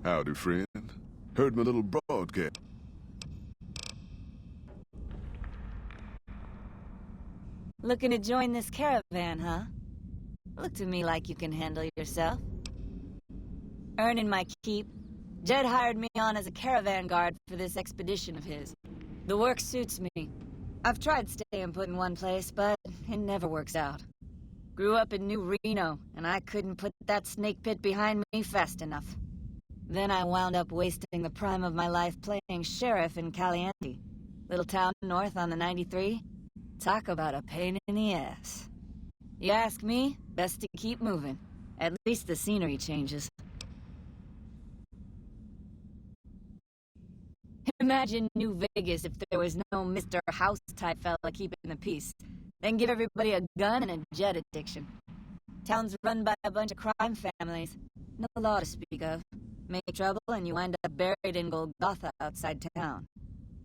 Howdy, friend. Heard my little broadcast. Looking to join this caravan, huh? Look to me like you can handle yourself. Earning my keep, Jed hired me on as a caravan guard for this expedition of his. The work suits me. I've tried staying put in one place, but it never works out. Grew up in New Reno, and I couldn't put that snake pit behind me fast enough. Then I wound up wasting the prime of my life playing sheriff in Caliente, little town north on the 93. Talk about a pain in the ass. You ask me, best to keep moving. At least the scenery changes. Imagine New Vegas if there was no Mr. House-type fella keeping the peace. Then give everybody a gun and a jet addiction. Town's run by a bunch of crime families. No law to speak of. Make trouble and you wind up buried in Golgotha outside town.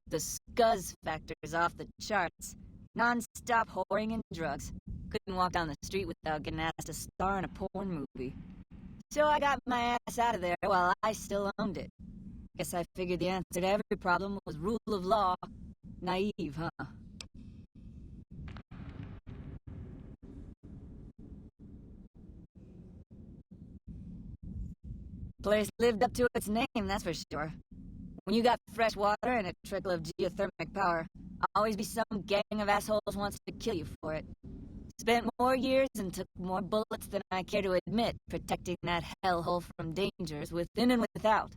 The scuzz factor's off the charts. Non-stop whoring and drugs. Couldn't walk down the street without getting asked to star in a porn movie. So I got my ass out of there while I still owned it. Guess I figured the answer to every problem was rule of law. Naive, huh? Place lived up to its name, that's for sure. When you got fresh water and a trickle of geothermic power, always be some gang of assholes wants to kill you for it. Spent more years and took more bullets than I care to admit protecting that hellhole from dangers within and without.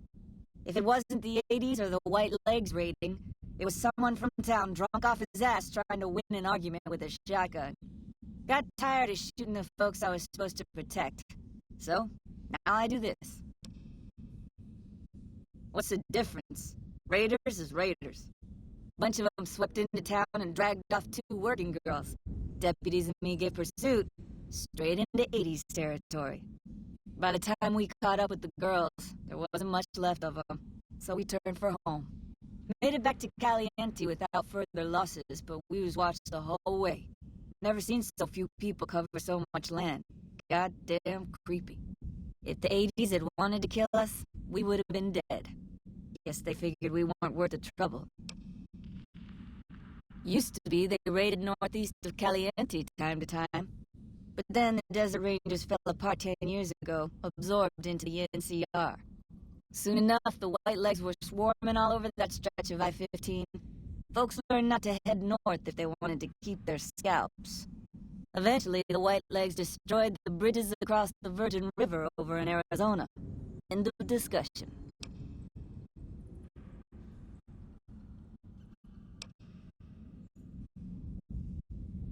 If it wasn't the 80s or the White Legs raiding, it was someone from town drunk off his ass trying to win an argument with a shotgun. Got tired of shooting the folks I was supposed to protect. So, now I do this. What's the difference? Raiders is raiders. Bunch of them swept into town and dragged off 2 working girls. Deputies and me gave pursuit, straight into 80s territory. By the time we caught up with the girls, there wasn't much left of them, so we turned for home. Made it back to Caliente without further losses, but we was watched the whole way. Never seen so few people cover so much land. Goddamn creepy. If the 80s had wanted to kill us, we would have been dead. Guess they figured we weren't worth the trouble. Used to be they raided northeast of Caliente time to time. But then the Desert Rangers fell apart 10 years ago, absorbed into the NCR. Soon enough, the White Legs were swarming all over that stretch of I-15. Folks learned not to head north if they wanted to keep their scalps. Eventually, the White Legs destroyed the bridges across the Virgin River over in Arizona. End of discussion.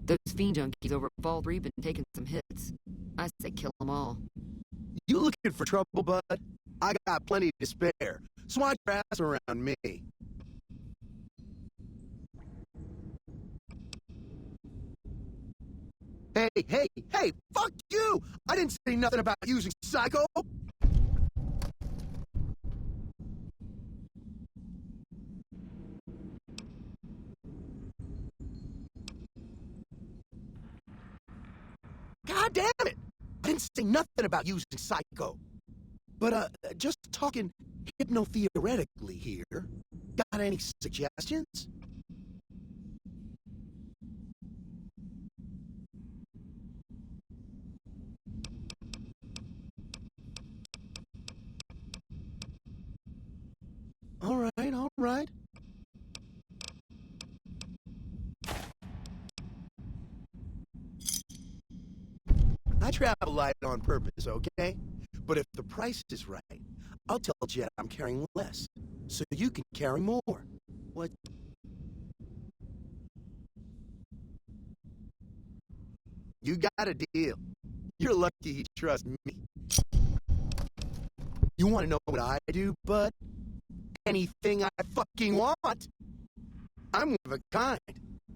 Those fiend junkies over at Fall 3 been taking some hits. I say kill them all. You looking for trouble, bud? I got plenty to spare, so watch your ass around me. Hey, fuck you! I didn't say nothing about using Psycho! God damn it! I didn't say nothing about using Psycho. But, just talking hypno-theoretically here. Got any suggestions? All right. I travel light on purpose, okay? But if the price is right, I'll tell Jet I'm carrying less, so you can carry more. What? You got a deal. You're lucky he trusts me. You want to know what I do, bud? Anything I fucking want. I'm one of a kind.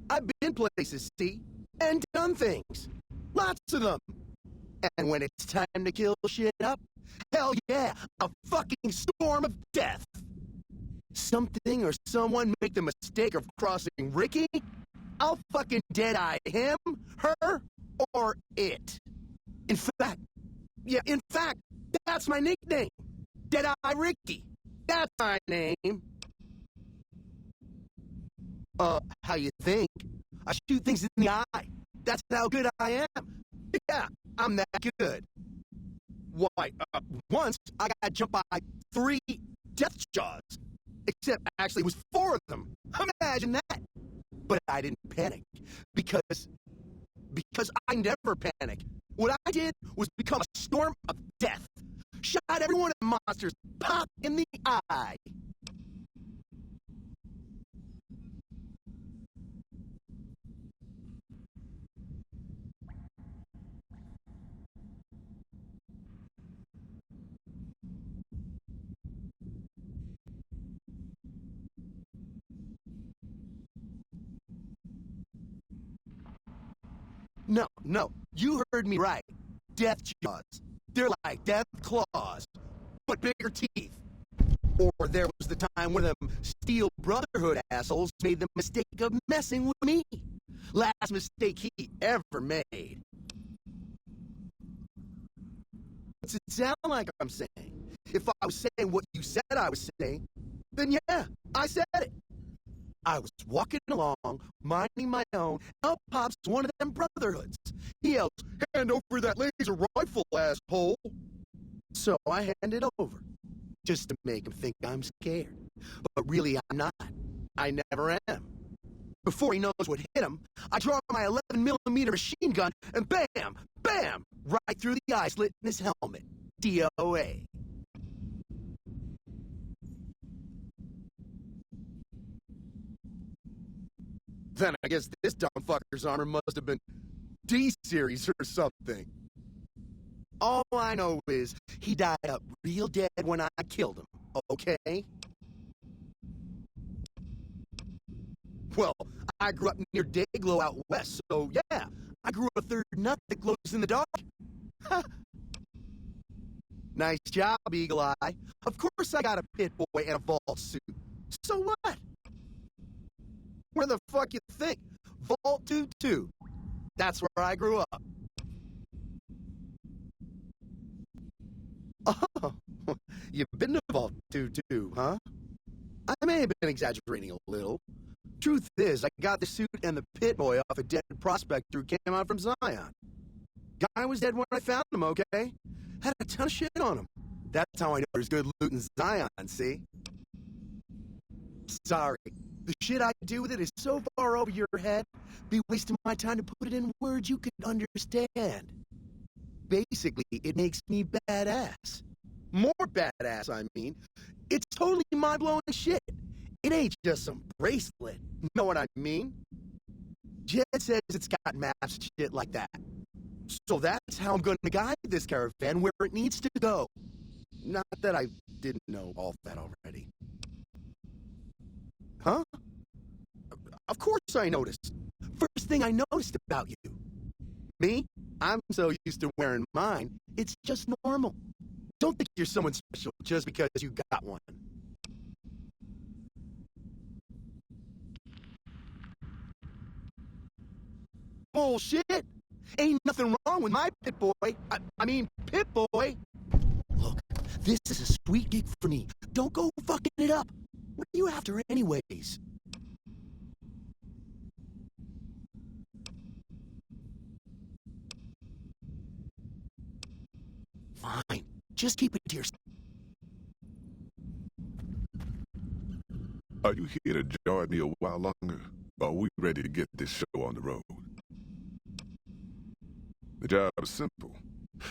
I've been places, see, and done things. Lots of them. And when it's time to kill shit up, hell yeah, a fucking storm of death. Something or someone make the mistake of crossing Ricky, I'll fucking dead-eye him, her, or it. In fact, that's my nickname. Deadeye Ricky. That's my name. How you think? I shoot things in the eye. That's how good I am. Yeah, I'm that good. Why, once I got jumped by 3 Deathjaws. Except, actually, it was 4 of them. Imagine that. But I didn't panic. Because I never panic. What I did was become a storm of death. Shot every one of the monsters pop in the eye. No, you heard me right. Deathjaws. They're like death claws, but bigger teeth. Or there was the time when them Steel Brotherhood assholes made the mistake of messing with me. Last mistake he ever made. What's it sound like I'm saying? If I was saying what you said I was saying, then yeah, I said it. I was walking along, minding my own, up pops one of them Brotherhoods. He yells, "Hand over that laser rifle, asshole!" So I hand it over, just to make him think I'm scared. But really I'm not. I never am. Before he knows what hit him, I draw my 11mm machine gun and bam, bam, right through the eye slit in his helmet. DOA. Then I guess this dumb fucker's armor must have been D-series or something. All I know is he died up real dead when I killed him, okay? Well, I grew up near Dayglow out west, so yeah, I grew up a third nut that glows in the dark. Ha! Nice job, Eagle Eye. Of course I got a pit boy and a vault suit. So what? Where the fuck you think? Vault 22. That's where I grew up. Oh, you've been to Vault 22, huh? I may have been exaggerating a little. Truth is, I got the suit and the pit boy off a dead prospector who came out from Zion. Guy was dead when I found him, okay? Had a ton of shit on him. That's how I know there's good loot in Zion, see? Sorry. The shit I do with it is so far over your head, be wasting my time to put it in words you could understand. Basically, it makes me badass. More badass, I mean. It's totally mind-blowing shit. It ain't just some bracelet. Know what I mean? Jed says it's got maps and shit like that. So that's how I'm gonna guide this caravan where it needs to go. Not that I didn't know all that already. Huh? Of course I noticed. First thing I noticed about you. Me? I'm so used to wearing mine, it's just normal. Don't think you're someone special just because you got one. Bullshit! Ain't nothing wrong with my pit boy. I mean, pit boy. Look, this is a sweet gig for me. Don't go fucking it up. What are you after anyways? Fine. Just keep it to yourself. Are you here to join me a while longer? Or are we ready to get this show on the road? The job is simple.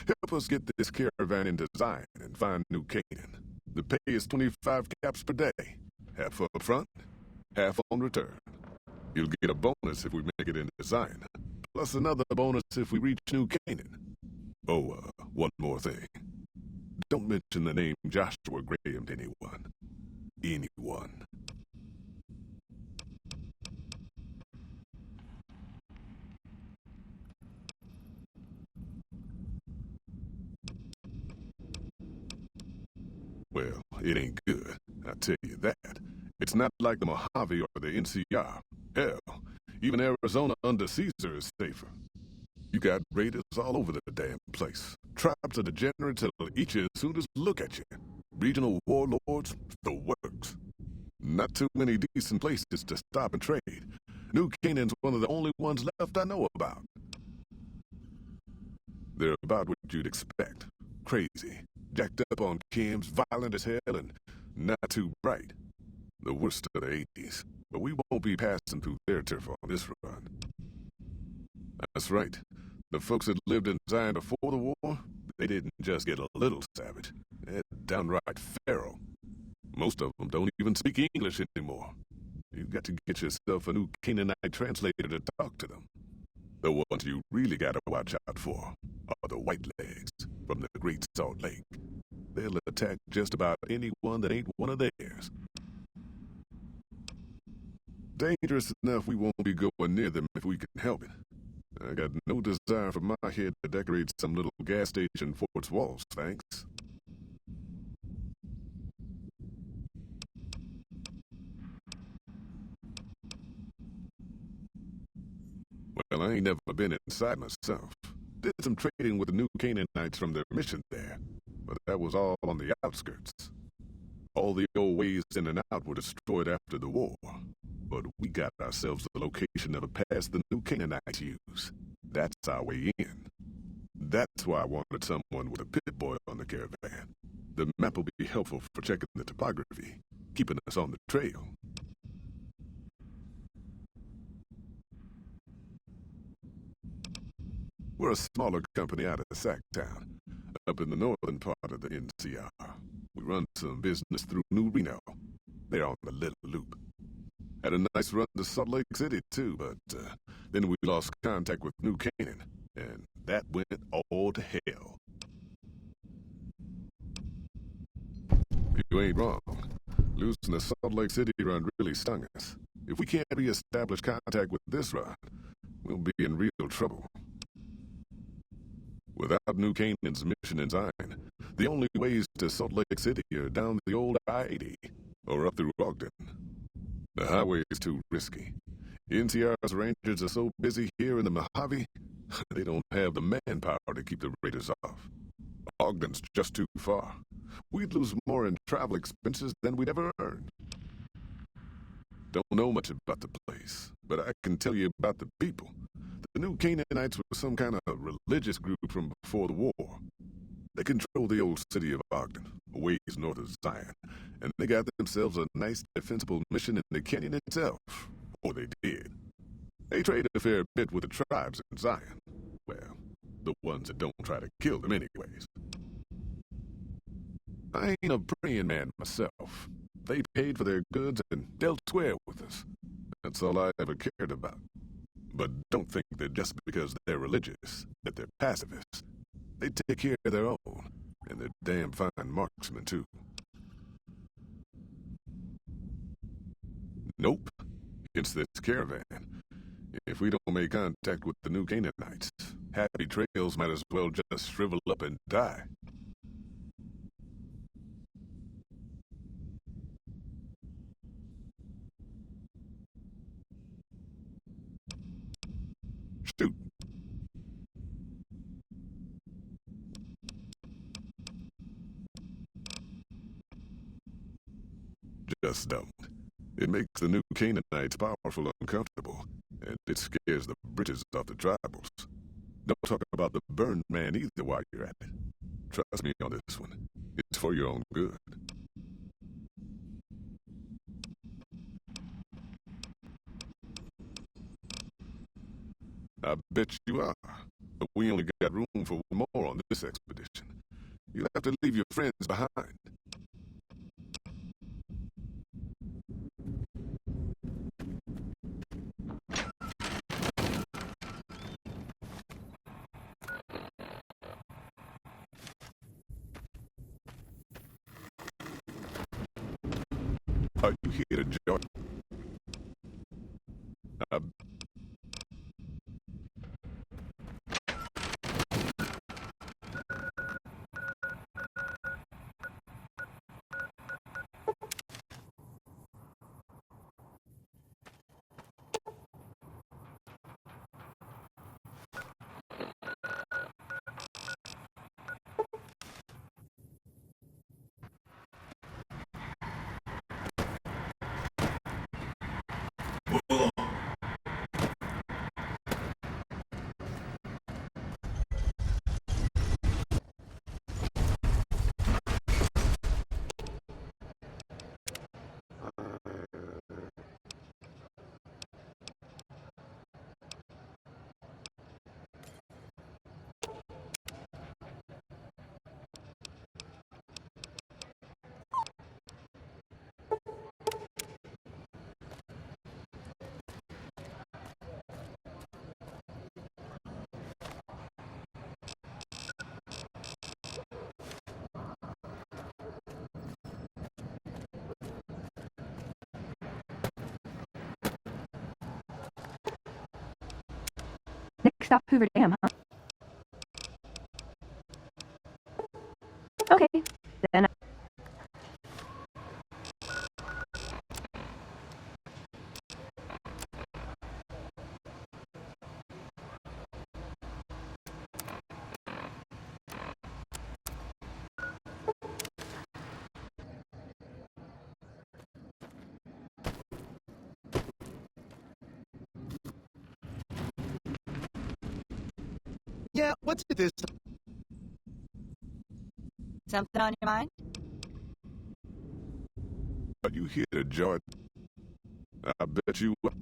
Help us get this caravan in design and find New Canaan. The pay is 25 caps per day. Half up front, half on return. You'll get a bonus if we make it in design, plus another bonus if we reach New Canaan. Oh, one more thing. Don't mention the name Joshua Graham to anyone. Anyone. Well, it ain't good, I tell you that. It's not like the Mojave or the NCR. Hell, even Arizona under Caesar is safer. You got raiders all over the damn place. Tribes of degenerates that'll eat you as soon as look at you. Regional warlords, the works. Not too many decent places to stop and trade. New Canaan's one of the only ones left I know about. They're about what you'd expect. Crazy, jacked up on chems, violent as hell, and not too bright. The worst of the 80s, but we won't be passing through their turf on this run. That's right. The folks that lived in Zion before the war, they didn't just get a little savage. They're downright feral. Most of them don't even speak English anymore. You've got to get yourself a new Canaanite translator to talk to them. The ones you really gotta watch out for are the Whitelegs from the Great Salt Lake. They'll attack just about anyone that ain't one of theirs. Dangerous enough we won't be going near them if we can help it. I got no desire for my head to decorate some little gas station fort's walls, thanks. Well, I ain't never been inside myself. Did some trading with the New Canaanites from their mission there, but that was all on the outskirts. All the old ways in and out were destroyed after the war, but we got ourselves the location of a pass the New Canaanites use. That's our way in. That's why I wanted someone with a pit-boy on the caravan. The map will be helpful for checking the topography, keeping us on the trail. We're a smaller company out of Sacktown, up in the northern part of the NCR. We run some business through New Reno. They're on the Little Loop. Had a nice run to Salt Lake City, too, but then we lost contact with New Canaan, and that went all to hell. You ain't wrong. Losing the Salt Lake City run really stung us. If we can't re-establish contact with this run, we'll be in real trouble. Without New Canaan's mission in Zion, the only ways to Salt Lake City are down the old I-80 or up through Ogden. The highway is too risky. NCR's rangers are so busy here in the Mojave, they don't have the manpower to keep the raiders off. Ogden's just too far. We'd lose more in travel expenses than we'd ever earn. Don't know much about the place, but I can tell you about the people. The New Canaanites were some kind of religious group from before the war. They control the old city of Ogden, a ways north of Zion, and they got themselves a nice defensible mission in the canyon itself. Or they did. They trade a fair bit with the tribes in Zion. Well, the ones that don't try to kill them anyways. I ain't a praying man myself. They paid for their goods and dealt square with us. That's all I ever cared about. But don't think that just because they're religious, that they're pacifists. They take care of their own, and they're damn fine marksmen, too. Nope. It's this caravan. If we don't make contact with the New Canaanites, Happy Trails might as well just shrivel up and die. Shoot. Just don't. It makes the New Canaanites powerful and uncomfortable, and it scares the britches off the tribals. Don't talk about the burned man either while you're at it. Trust me on this one. It's for your own good. I bet you are, but we only got room for one more on this expedition. You'll have to leave your friends behind. Are you here to join? Stop Hoover Dam, huh? Okay, then. Yeah, what's it this time? Something on your mind? Are you here to join? I bet you are.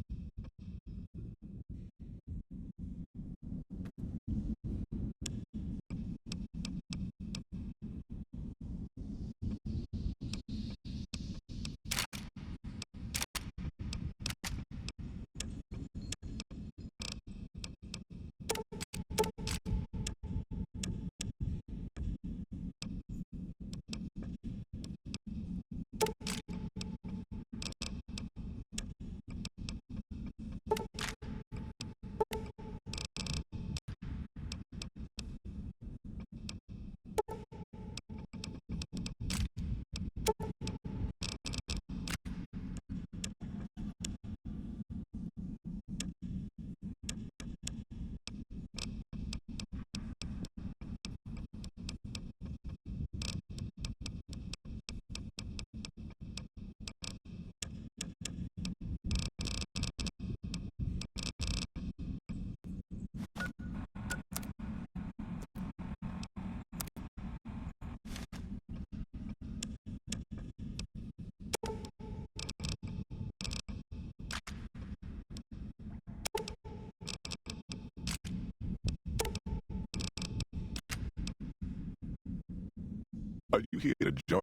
Are you here to join?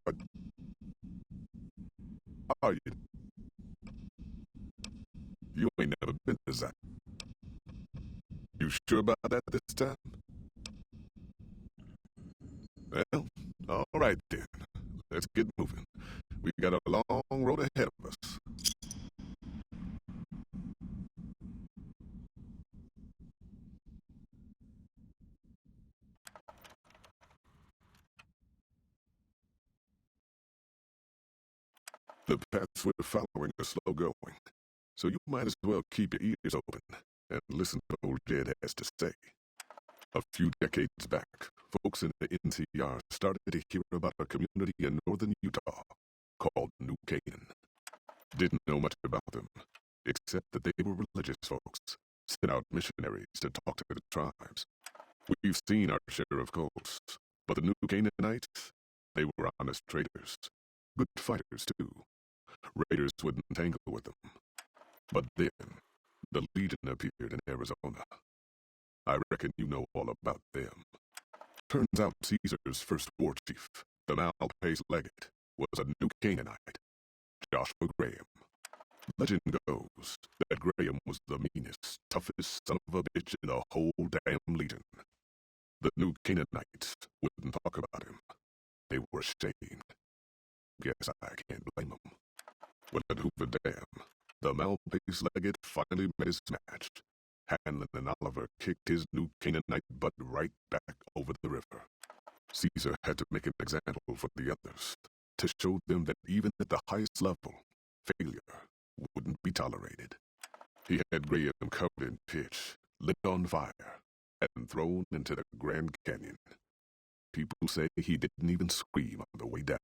Are you? You ain't never been to Zion. You sure about that this time? Well, all right then. Let's get moving. We got a long road ahead of us. The paths we're following are slow going, so you might as well keep your ears open and listen to what old Jed has to say. A few decades back, folks in the NCR started to hear about a community in northern Utah called New Canaan. Didn't know much about them, except that they were religious folks, sent out missionaries to talk to the tribes. We've seen our share of cults, but the New Canaanites, they were honest traders, good fighters too. Raiders wouldn't tangle with them. But then, the Legion appeared in Arizona. I reckon you know all about them. Turns out Caesar's first war chief, the Malpais Legate, was a New Canaanite, Joshua Graham. Legend goes that Graham was the meanest, toughest son of a bitch in the whole damn Legion. The New Canaanites wouldn't talk about him. They were ashamed. Guess I can't blame them. But at Hoover Dam, the Malpais Legate finally met his match. Hanlon and Oliver kicked his New Canaanite butt right back over the river. Caesar had to make an example for the others, to show them that even at the highest level, failure wouldn't be tolerated. He had Graham covered in pitch, lit on fire, and thrown into the Grand Canyon. People say he didn't even scream on the way down.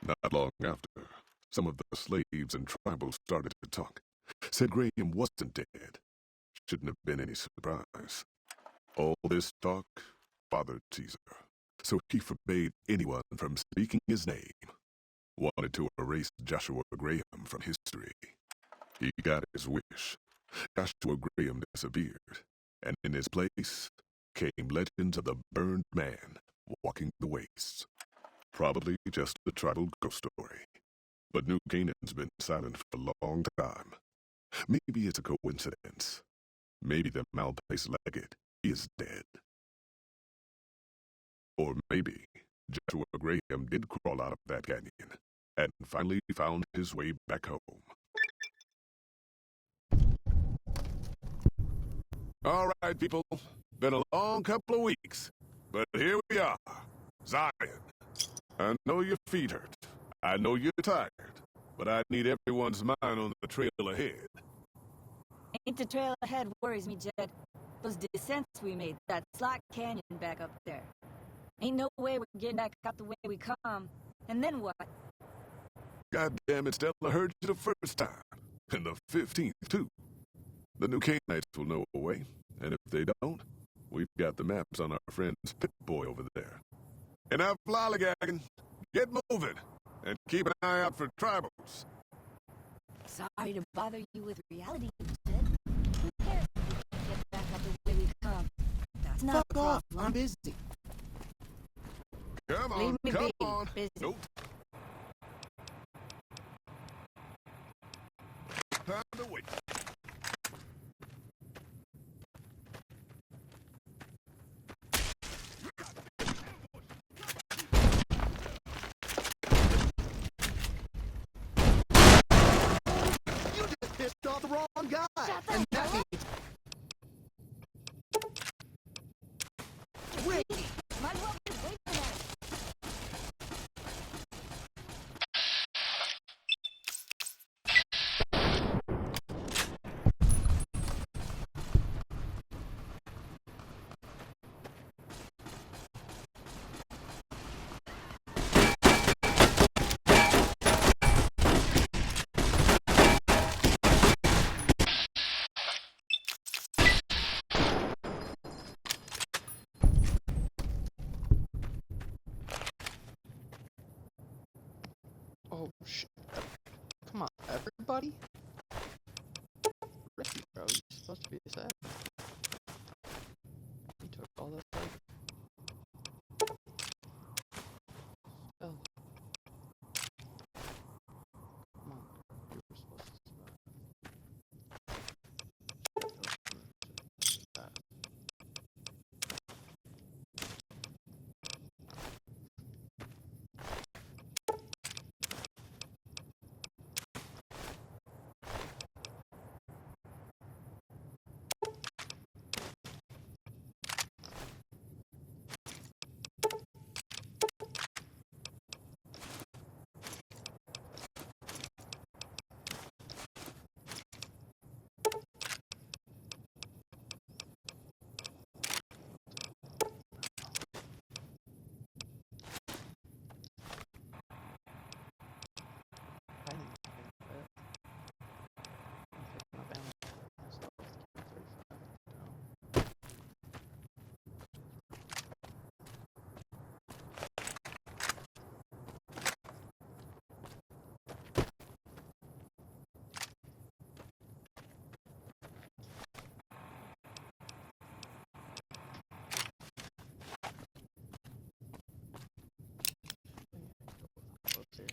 Not long after, some of the slaves and tribals started to talk. Said Graham wasn't dead. Shouldn't have been any surprise. All this talk bothered Caesar, so he forbade anyone from speaking his name. Wanted to erase Joshua Graham from history. He got his wish. Joshua Graham disappeared, and in his place came legends of the burned man walking the wastes. Probably just a tribal ghost story. But New Canaan's been silent for a long time. Maybe it's a coincidence. Maybe the Malpais Legate is dead. Or maybe Joshua Graham did crawl out of that canyon and finally found his way back home. All right, people. Been a long couple of weeks. But here we are. Zion. I know your feet hurt. I know you're tired. But I need everyone's mind on the trail ahead. Ain't the trail ahead worries me, Jed. Those descents we made, that slot canyon back up there. Ain't no way we're getting back out the way we come. And then what? God damn it, Stella heard you the first time. And the 15th, too. The new Canaanites will know a way. And if they don't, we've got the maps on our friend's Pip-Boy over there. Enough lollygagging. Get moving. And keep an eye out for tribals. Sorry to bother you with reality, Jed. Who cares if we can't get back out the way we come? That's not a Fuck off. problem. I'm busy. Come on, Leave me come be. on. Busy. Nope. Time to wait. You just pissed off the wrong guy. Shut the And that hell up. means... Wait. Might as well just wait for that. Oh shit. Come on, everybody? Ricky, bro, you're supposed to be sad. You took all that stuff. Oh. Come on, you were supposed to survive. That. I didn't think that. I'm taking my balance myself. 35 down. Close here.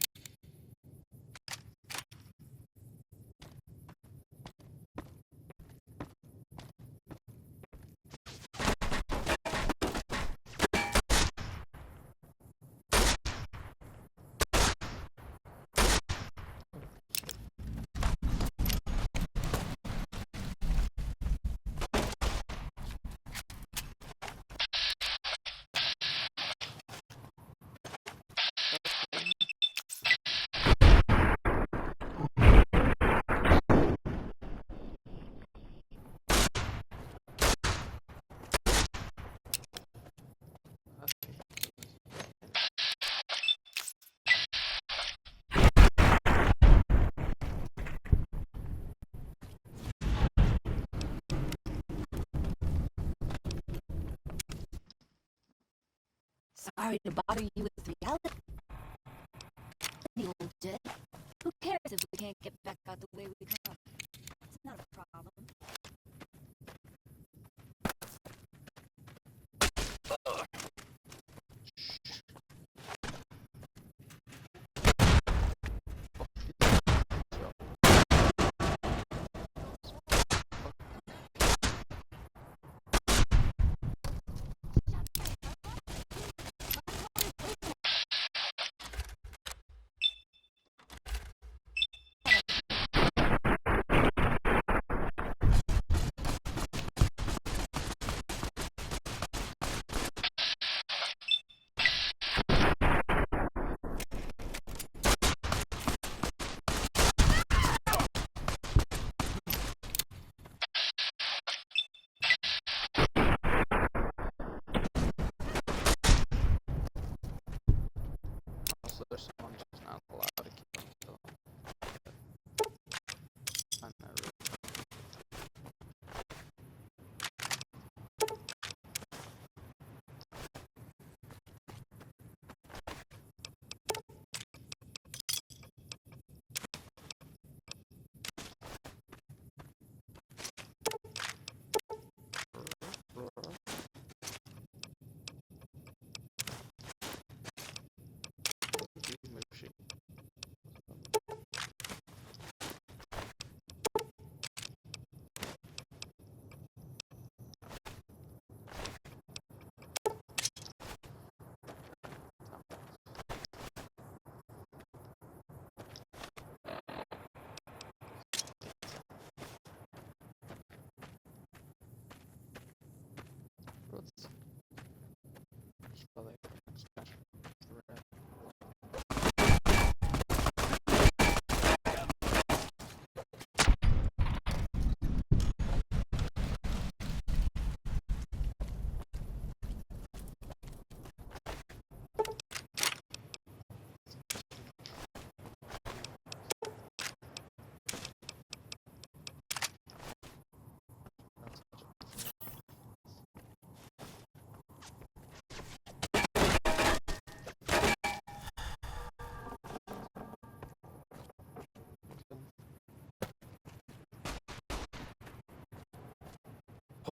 Sorry to bother you with reality. Old Jed. Who cares if we can't get back out the way we come? It's not a problem.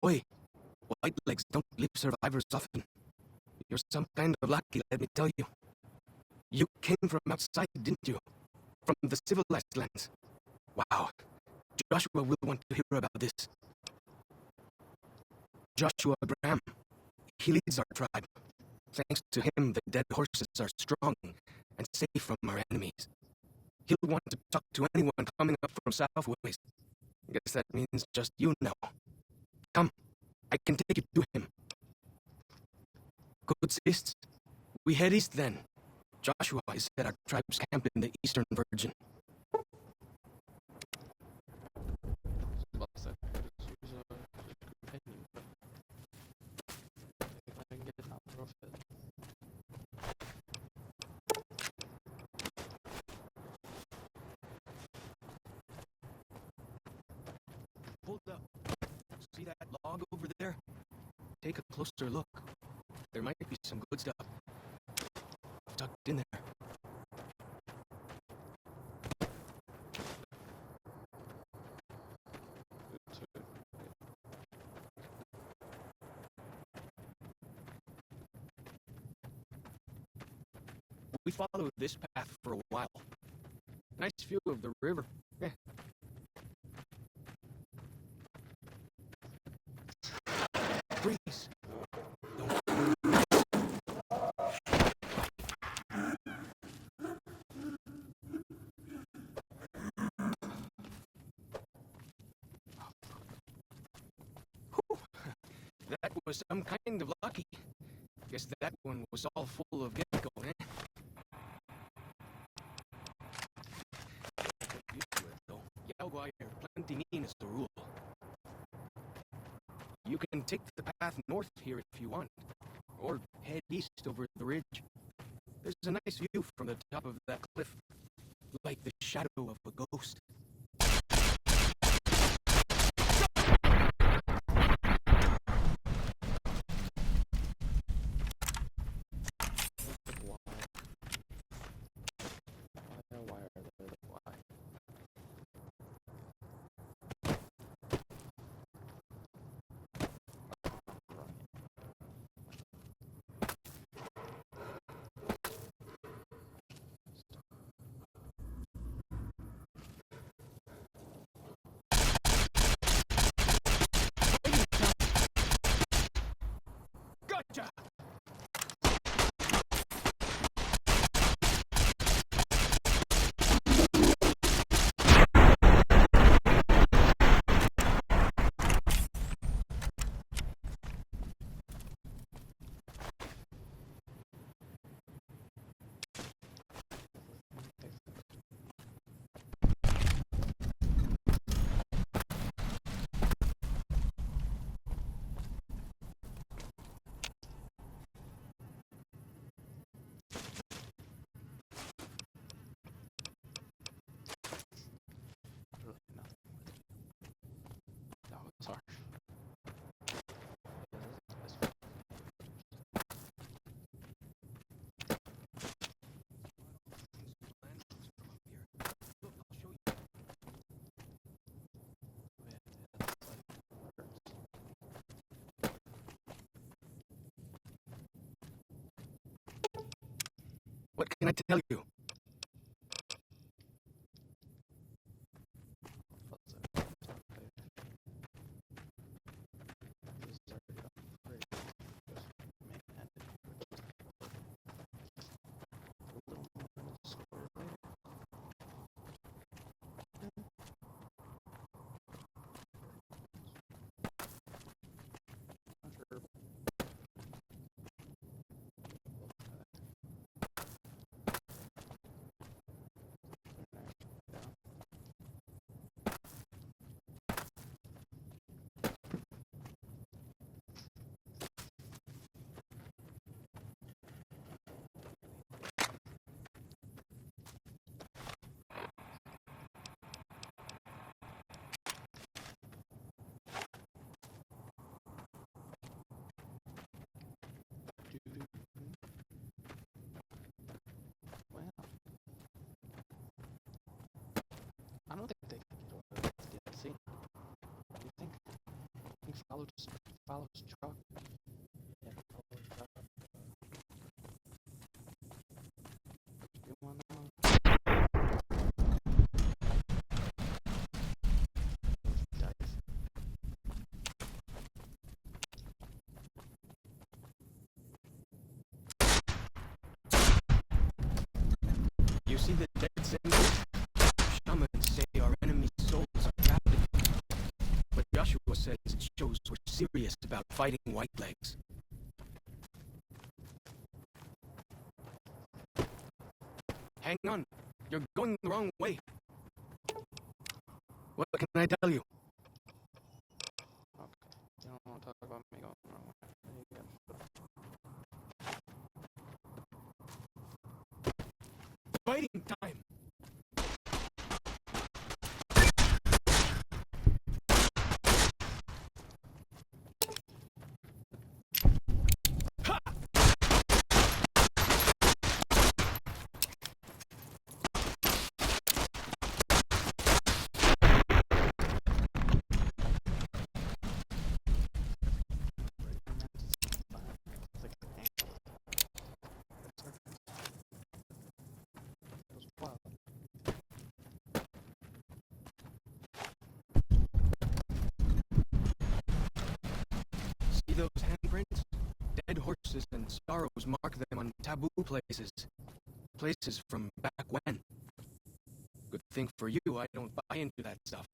Boy, Whitelegs don't leave survivors often. You're some kind of lucky, let me tell you. You came from outside, didn't you? From the civilized lands. Wow. Joshua will want to hear about this. Joshua Bram. He leads our tribe. Thanks to him, the dead horses are strong and safe from our enemies. He'll want to talk to anyone coming up from Southways. Guess that means just you now. Come, I can take you to him. Good sis. We head east then. Joshua is at our tribe's camp in the Eastern Virgin. About to say, just use a companion. If I can get it out real fast. Hold up. See that log over there? Take a closer look. There might be some good stuff tucked in there. We followed this path for a while. Nice view of the river. Freeze. That was some kind of lucky. Guess that one was all full of gecko, eh? Get used to it, though. Yaoguai are plenty mean as a rule. You can take the path north here if you want, or head east over the ridge. There's a nice view from the top of that cliff, like the shadow of a ghost. Why are they like why? Gotcha! Really nothing. No, it's harsh. What can I tell you? follow his truck. Yeah, follow his truck. You wanna know? Those guys. You see the dead symbols? Shamans say our enemy's souls are trapped in them. But Joshua says it shows we're serious about fighting Whitelegs. Hang on, you're going the wrong way. What can I tell you? Okay, you don't want to talk about me going the wrong way. Fighting time! See those handprints? Dead horses and sorrows mark them on taboo places. Places from back when. Good thing for you, I don't buy into that stuff.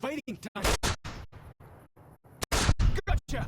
Fighting time! Gotcha!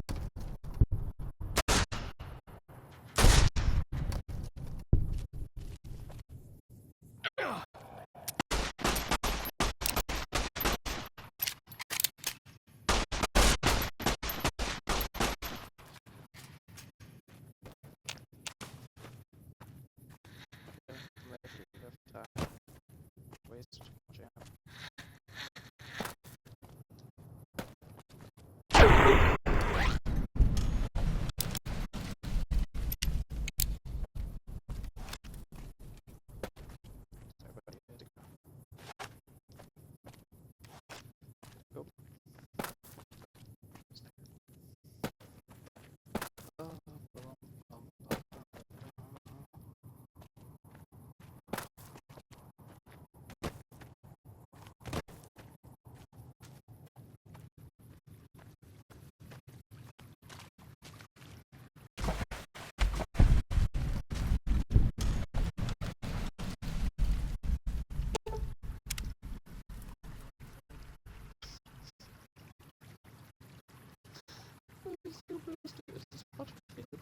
This is what it is.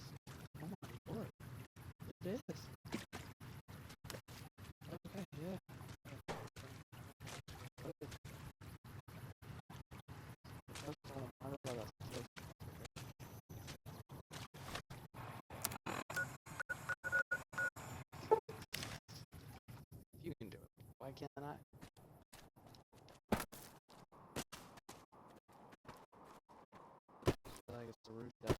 Oh my lord. It is. Okay, yeah. You can do it. Why can't I? Like it's the root that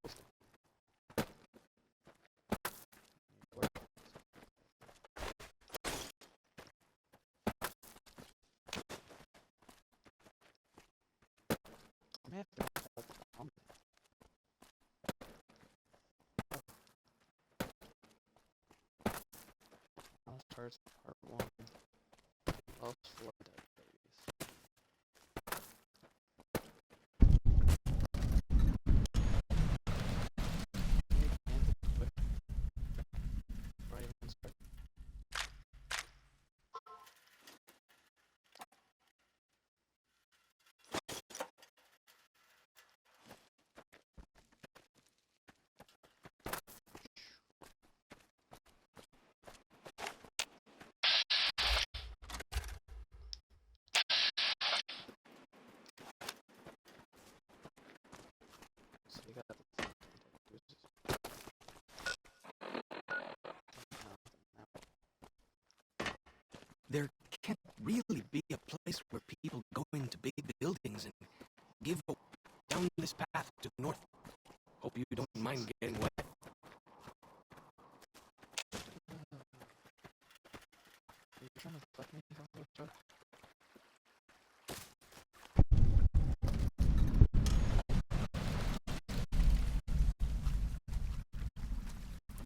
I have to First part 1 of Flood Babies. can't really be a place where people go into big buildings and give down this path to the north. Hope you don't mind getting wet. Are you trying to fuck me off the truck?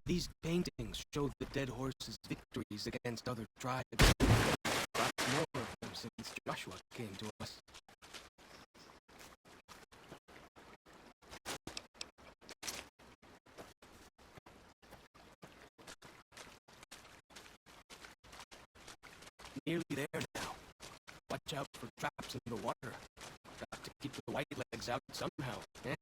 These paintings show the dead horse's victories against other tribes. Lots more of them since Joshua came to us. Nearly there now. Watch out for traps in the water. Got to keep the white legs out somehow, eh?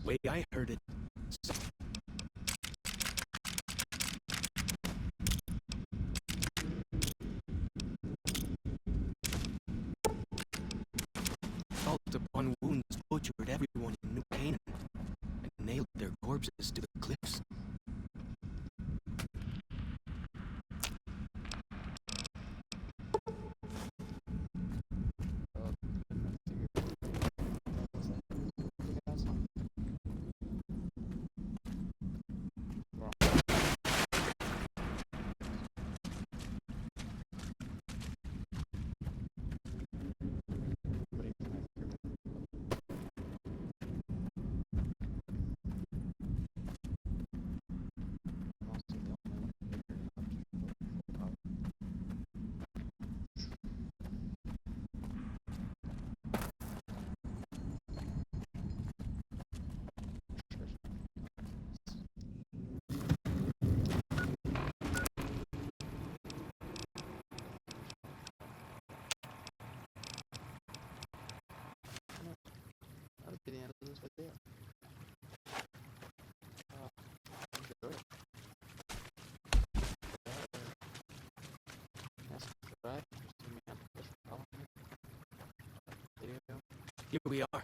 Way I heard it. Salt upon wounds butchered everyone in New Canaan and nailed their corpses to the cliffs. Getting out of this video. Enjoy it. Subscribe. Video. Here we are.